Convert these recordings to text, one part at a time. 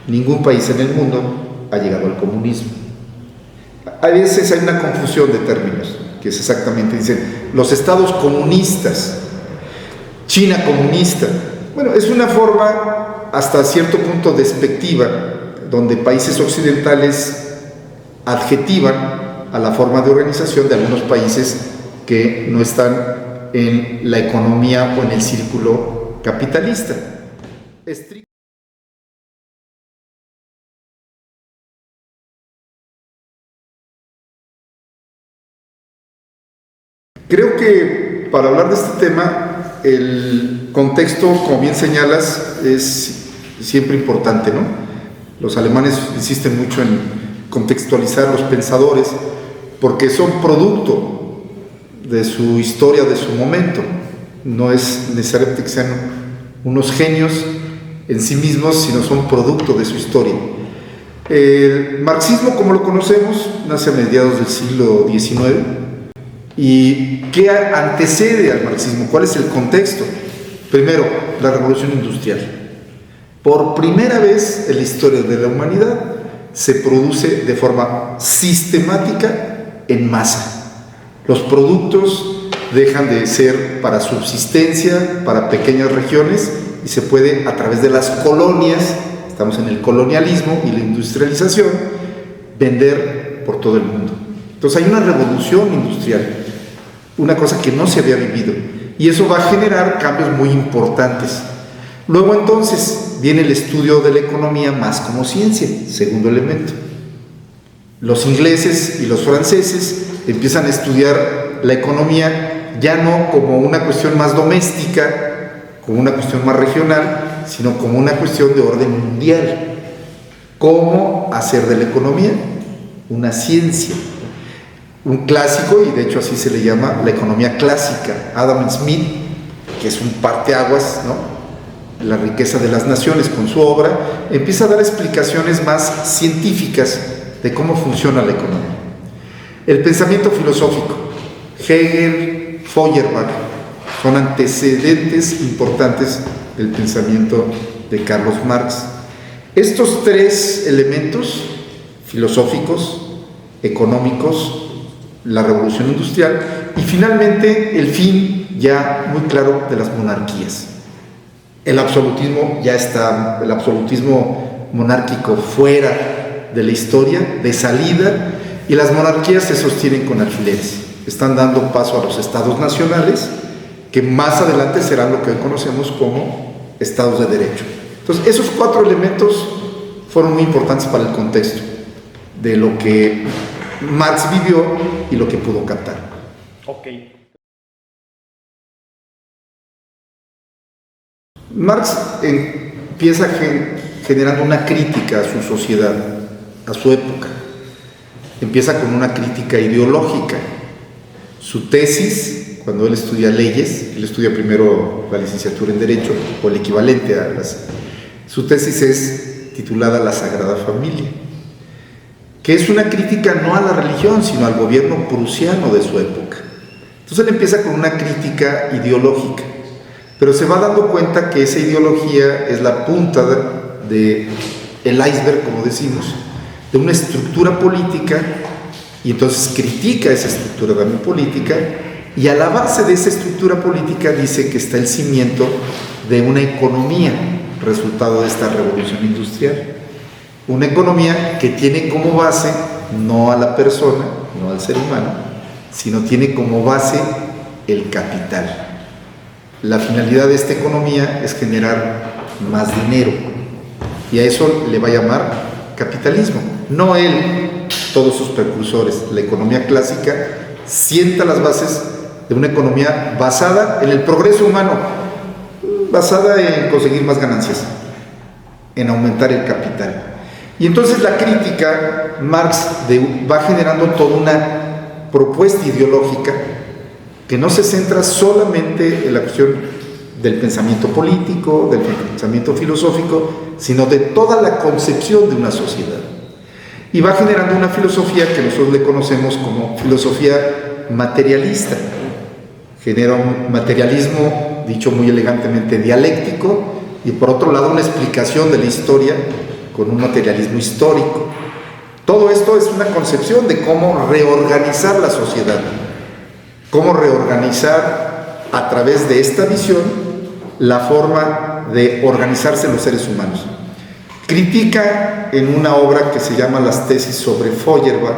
Ningún país en el mundo ha llegado al comunismo. A veces hay una confusión de términos, que es exactamente, dicen, los estados comunistas, China comunista. Bueno, es una forma hasta cierto punto despectiva, donde países occidentales adjetivan a la forma de organización de algunos países que no están en la economía o en el círculo capitalista. Creo que para hablar de este tema, el contexto, como bien señalas, es siempre importante, ¿no? Los alemanes insisten mucho en contextualizar los pensadores porque son producto de su historia, de su momento. No es necesariamente que sean unos genios en sí mismos, sino son producto de su historia. El marxismo, como lo conocemos, nace a mediados del siglo XIX. ¿Y qué antecede al marxismo? ¿Cuál es el contexto? Primero, la revolución industrial. Por primera vez en la historia de la humanidad se produce de forma sistemática en masa. Los productos dejan de ser para subsistencia, para pequeñas regiones, y se puede, a través de las colonias, estamos en el colonialismo y la industrialización, vender por todo el mundo. Entonces hay una revolución industrial, una cosa que no se había vivido, y eso va a generar cambios muy importantes. Luego entonces viene el estudio de la economía más como ciencia, segundo elemento. Los ingleses y los franceses empiezan a estudiar la economía ya no como una cuestión más doméstica, como una cuestión más regional, sino como una cuestión de orden mundial. ¿Cómo hacer de la economía una ciencia? Un clásico, y de hecho así se le llama, la economía clásica, Adam Smith, que es un parteaguas, ¿no? La riqueza de las naciones, con su obra, empieza a dar explicaciones más científicas de cómo funciona la economía. El pensamiento filosófico, Hegel, Feuerbach, son antecedentes importantes del pensamiento de Carlos Marx. Estos tres elementos, filosóficos, económicos, la revolución industrial y finalmente el fin ya muy claro de las monarquías. El absolutismo ya está, el absolutismo monárquico fuera de la historia, de salida, y las monarquías se sostienen con alfileres. Están dando paso a los estados nacionales, que más adelante serán lo que hoy conocemos como estados de derecho. Entonces, esos cuatro elementos fueron muy importantes para el contexto de lo que Marx vivió y lo que pudo captar. Okay. Marx empieza generando una crítica a su sociedad, a su época. Empieza con una crítica ideológica. Su tesis, cuando él estudia leyes, él estudia primero la licenciatura en Derecho, o el equivalente a su tesis es titulada La Sagrada Familia, que es una crítica no a la religión, sino al gobierno prusiano de su época. Entonces él empieza con una crítica ideológica, pero se va dando cuenta que esa ideología es la punta del iceberg, como decimos, de una estructura política, y entonces critica esa estructura también política, y a la base de esa estructura política dice que está el cimiento de una economía, resultado de esta revolución industrial. Una economía que tiene como base no a la persona, no al ser humano, sino tiene como base el capital. La finalidad de esta economía es generar más dinero, y a eso le va a llamar capitalismo. No él, todos sus precursores. La economía clásica sienta las bases de una economía basada en el progreso humano, basada en conseguir más ganancias, en aumentar el capital. Y entonces la crítica, Marx va generando toda una propuesta ideológica que no se centra solamente en la cuestión del pensamiento político, del pensamiento filosófico, sino de toda la concepción de una sociedad. Y va generando una filosofía que nosotros le conocemos como filosofía materialista. Genera un materialismo, dicho muy elegantemente, dialéctico, y por otro lado una explicación de la historia con un materialismo histórico. Todo esto es una concepción de cómo reorganizar la sociedad, cómo reorganizar a través de esta visión la forma de organizarse los seres humanos. Critica en una obra que se llama Las tesis sobre Feuerbach,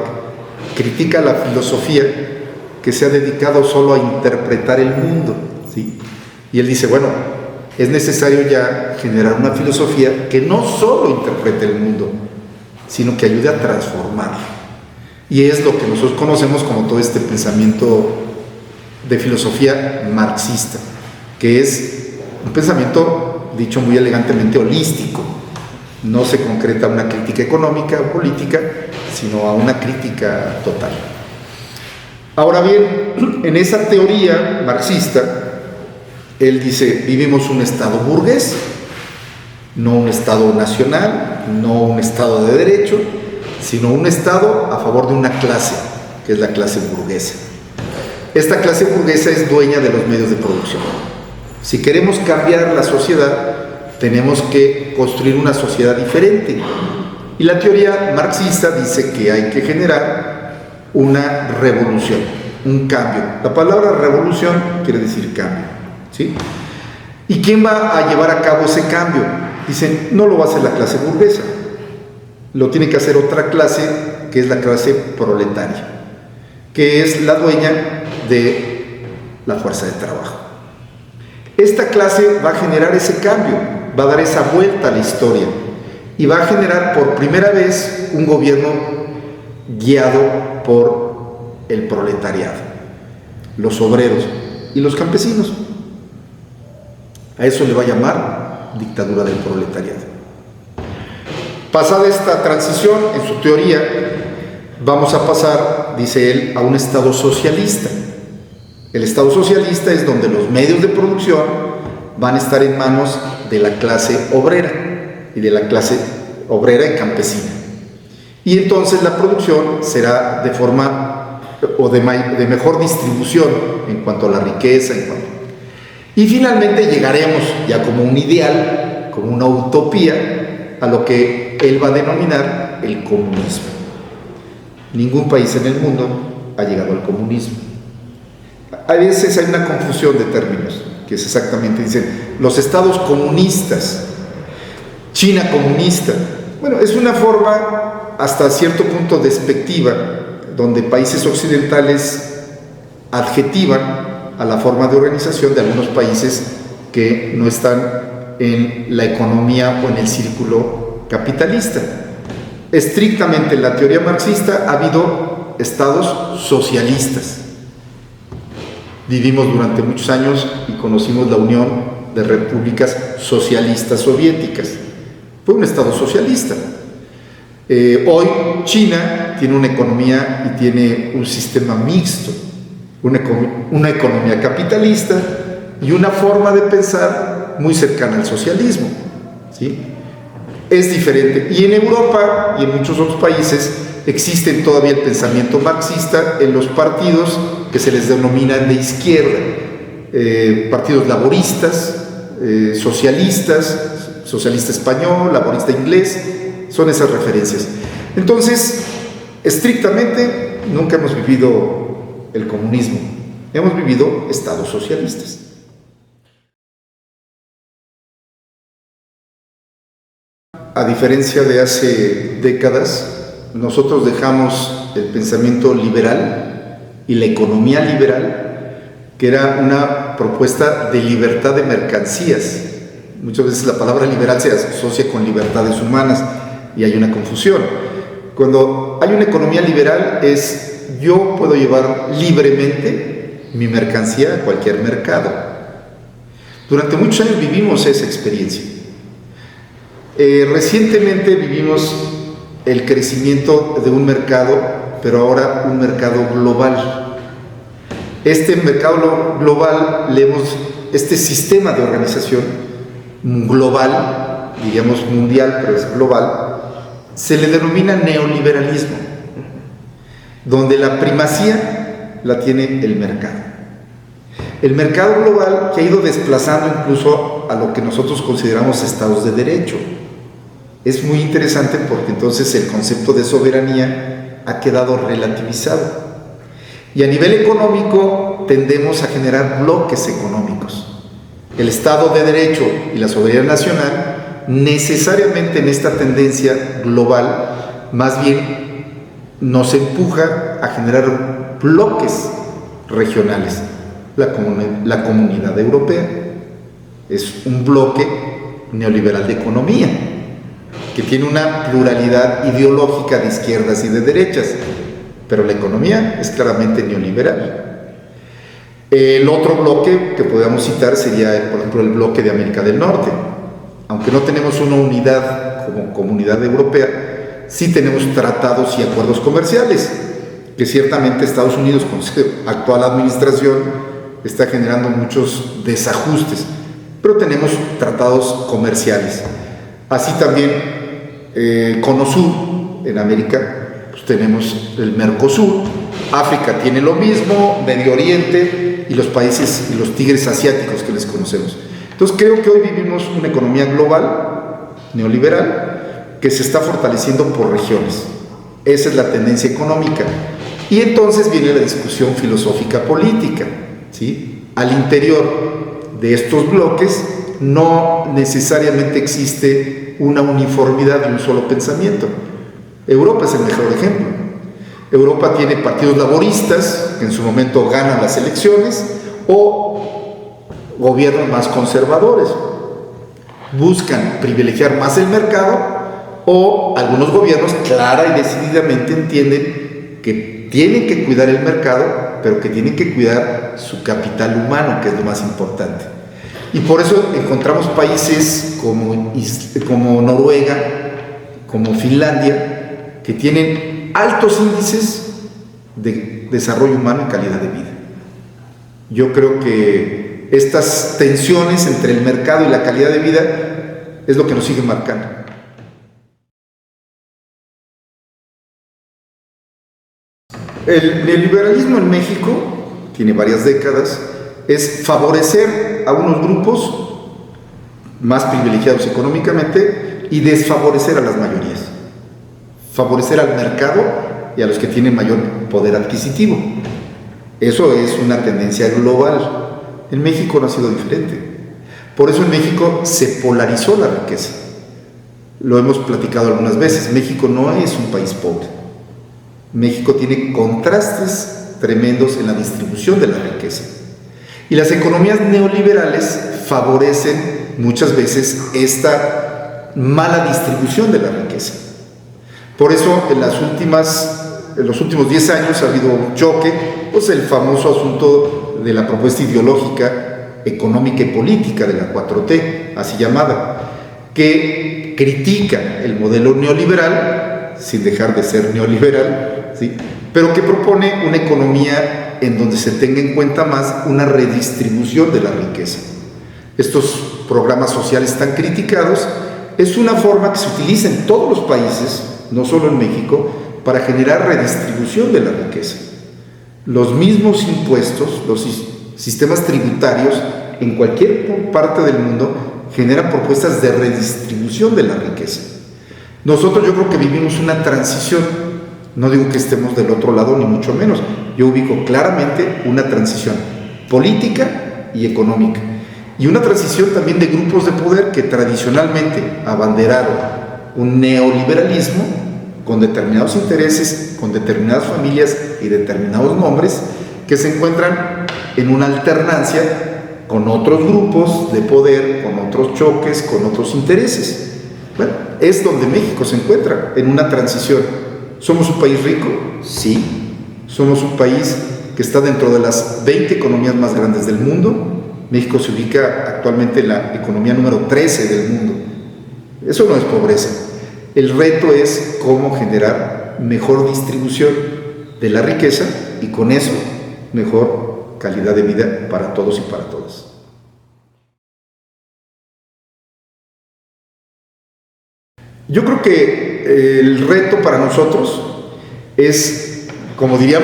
critica la filosofía que se ha dedicado solo a interpretar el mundo, ¿sí? Y él dice, bueno, es necesario ya generar una filosofía que no solo interprete el mundo, sino que ayude a transformarlo. Y es lo que nosotros conocemos como todo este pensamiento de filosofía marxista, que es un pensamiento, dicho muy elegantemente, holístico. No se concreta a una crítica económica o política, sino a una crítica total. Ahora bien, en esa teoría marxista, él dice, vivimos un Estado burgués, no un Estado nacional, no un Estado de derecho, sino un Estado a favor de una clase, que es la clase burguesa. Esta clase burguesa es dueña de los medios de producción. Si queremos cambiar la sociedad, tenemos que construir una sociedad diferente. Y la teoría marxista dice que hay que generar una revolución, un cambio. La palabra revolución quiere decir cambio, ¿sí? ¿Y quién va a llevar a cabo ese cambio? Dicen, no lo va a hacer la clase burguesa, lo tiene que hacer otra clase, que es la clase proletaria, que es la dueña de la fuerza de trabajo. Esta clase va a generar ese cambio, va a dar esa vuelta a la historia y va a generar por primera vez un gobierno guiado por el proletariado, los obreros y los campesinos. A eso le va a llamar dictadura del proletariado. Pasada esta transición, en su teoría, vamos a pasar, dice él, a un Estado socialista. El Estado socialista es donde los medios de producción van a estar en manos de la clase obrera y de la clase obrera y campesina. Y entonces la producción será de forma o de mejor distribución en cuanto a la riqueza, y finalmente llegaremos ya como un ideal, como una utopía, a lo que él va a denominar el comunismo. Ningún país en el mundo ha llegado al comunismo. A veces hay una confusión de términos, que es exactamente, dicen, los estados comunistas, China comunista. Bueno, es una forma hasta cierto punto despectiva, donde países occidentales adjetivan a la forma de organización de algunos países que no están en la economía o en el círculo capitalista. Estrictamente en la teoría marxista ha habido estados socialistas. Vivimos durante muchos años y conocimos la Unión de Repúblicas Socialistas Soviéticas. Fue un estado socialista. Hoy China tiene una economía y tiene un sistema mixto, una economía capitalista y una forma de pensar muy cercana al socialismo, ¿sí? Es diferente. Y en Europa y en muchos otros países existen todavía el pensamiento marxista en los partidos que se les denominan de izquierda, partidos laboristas, socialistas, socialista español, laborista inglés, son esas referencias. Entonces, estrictamente, nunca hemos vivido el comunismo, hemos vivido estados socialistas. A diferencia de hace décadas, nosotros dejamos el pensamiento liberal y la economía liberal, que era una propuesta de libertad de mercancías. Muchas veces la palabra liberal se asocia con libertades humanas y hay una confusión. Cuando hay una economía liberal es yo puedo llevar libremente mi mercancía a cualquier mercado. Durante muchos años vivimos esa experiencia. Recientemente vivimos el crecimiento de un mercado, pero ahora un mercado global. Este mercado global, este sistema de organización global, diríamos mundial, pero es global, se le denomina neoliberalismo, donde la primacía la tiene el mercado. El mercado global que ha ido desplazando incluso a lo que nosotros consideramos estados de derecho. Es muy interesante porque entonces el concepto de soberanía ha quedado relativizado. Y a nivel económico tendemos a generar bloques económicos. El Estado de Derecho y la soberanía nacional necesariamente en esta tendencia global más bien nos empuja a generar bloques regionales. La Comunidad Europea es un bloque neoliberal de economía que tiene una pluralidad ideológica de izquierdas y de derechas, pero la economía es claramente neoliberal. El otro bloque que podríamos citar sería, por ejemplo, el bloque de América del Norte. Aunque no tenemos una unidad como Comunidad Europea, sí tenemos tratados y acuerdos comerciales, que ciertamente Estados Unidos, con su actual administración, está generando muchos desajustes, pero tenemos tratados comerciales. Así también, Cono Sur, en América, pues tenemos el Mercosur. África tiene lo mismo, Medio Oriente y los países y los tigres asiáticos que les conocemos. Entonces creo que hoy vivimos una economía global, neoliberal, que se está fortaleciendo por regiones. Esa es la tendencia económica. Y entonces viene la discusión filosófica política, ¿sí? Al interior de estos bloques no necesariamente existe una uniformidad de un solo pensamiento. Europa es el mejor ejemplo. Europa tiene partidos laboristas que en su momento ganan las elecciones o gobiernos más conservadores. Buscan privilegiar más el mercado o algunos gobiernos clara y decididamente entienden que tienen que cuidar el mercado, pero que tienen que cuidar su capital humano, que es lo más importante. Y por eso encontramos países como Noruega, como Finlandia, que tienen altos índices de desarrollo humano y calidad de vida. Yo creo que estas tensiones entre el mercado y la calidad de vida es lo que nos sigue marcando. El neoliberalismo en México tiene varias décadas, es favorecer a unos grupos más privilegiados económicamente y desfavorecer a las mayorías. Favorecer al mercado y a los que tienen mayor poder adquisitivo. Eso es una tendencia global. En México no ha sido diferente. Por eso en México se polarizó la riqueza. Lo hemos platicado algunas veces. México no es un país pobre. México tiene contrastes tremendos en la distribución de la riqueza. Y las economías neoliberales favorecen muchas veces esta mala distribución de la riqueza. Por eso en los últimos 10 años ha habido un choque, pues el famoso asunto de la propuesta ideológica, económica y política de la 4T, así llamada, que critica el modelo neoliberal, sin dejar de ser neoliberal, ¿sí? Pero que propone una economía en donde se tenga en cuenta más una redistribución de la riqueza. Estos programas sociales tan criticados es una forma que se utiliza en todos los países, no solo en México, para generar redistribución de la riqueza. Los mismos impuestos, los sistemas tributarios en cualquier parte del mundo generan propuestas de redistribución de la riqueza. Nosotros yo creo que vivimos una transición, no digo que estemos del otro lado ni mucho menos, yo ubico claramente una transición política y económica y una transición también de grupos de poder que tradicionalmente abanderaron un neoliberalismo con determinados intereses, con determinadas familias y determinados nombres que se encuentran en una alternancia con otros grupos de poder, con otros choques, con otros intereses. Bueno, es donde México se encuentra, en una transición. ¿Somos un país rico? Sí. Somos un país que está dentro de las 20 economías más grandes del mundo. México se ubica actualmente en la economía número 13 del mundo. Eso no es pobreza. El reto es cómo generar mejor distribución de la riqueza y con eso mejor calidad de vida para todos y para todas. Yo creo que el reto para nosotros es, como dirían,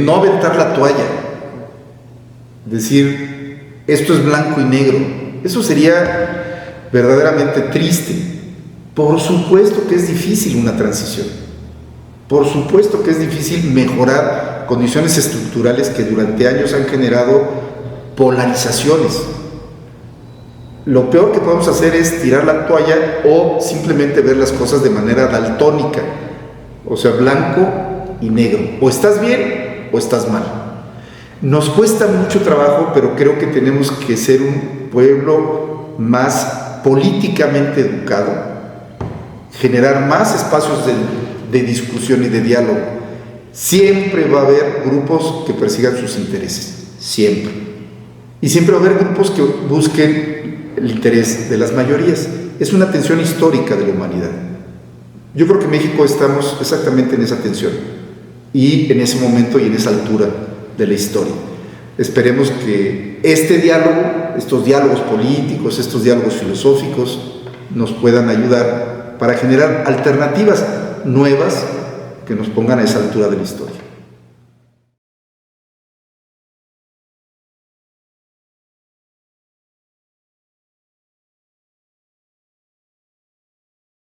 no aventar la toalla, decir esto es blanco y negro. Eso sería verdaderamente triste. Por supuesto que es difícil una transición. Por supuesto que es difícil mejorar condiciones estructurales que durante años han generado polarizaciones. Lo peor que podemos hacer es tirar la toalla o simplemente ver las cosas de manera daltónica, o sea, blanco y negro. O estás bien o estás mal. Nos cuesta mucho trabajo, pero creo que tenemos que ser un pueblo más políticamente educado, generar más espacios de discusión y de diálogo. Siempre va a haber grupos que persigan sus intereses, siempre. Y siempre va a haber grupos que busquen el interés de las mayorías. Es una tensión histórica de la humanidad. Yo creo que en México estamos exactamente en esa tensión y en ese momento y en esa altura de la historia. Esperemos que este diálogo, estos diálogos políticos, estos diálogos filosóficos nos puedan ayudar para generar alternativas nuevas que nos pongan a esa altura de la historia.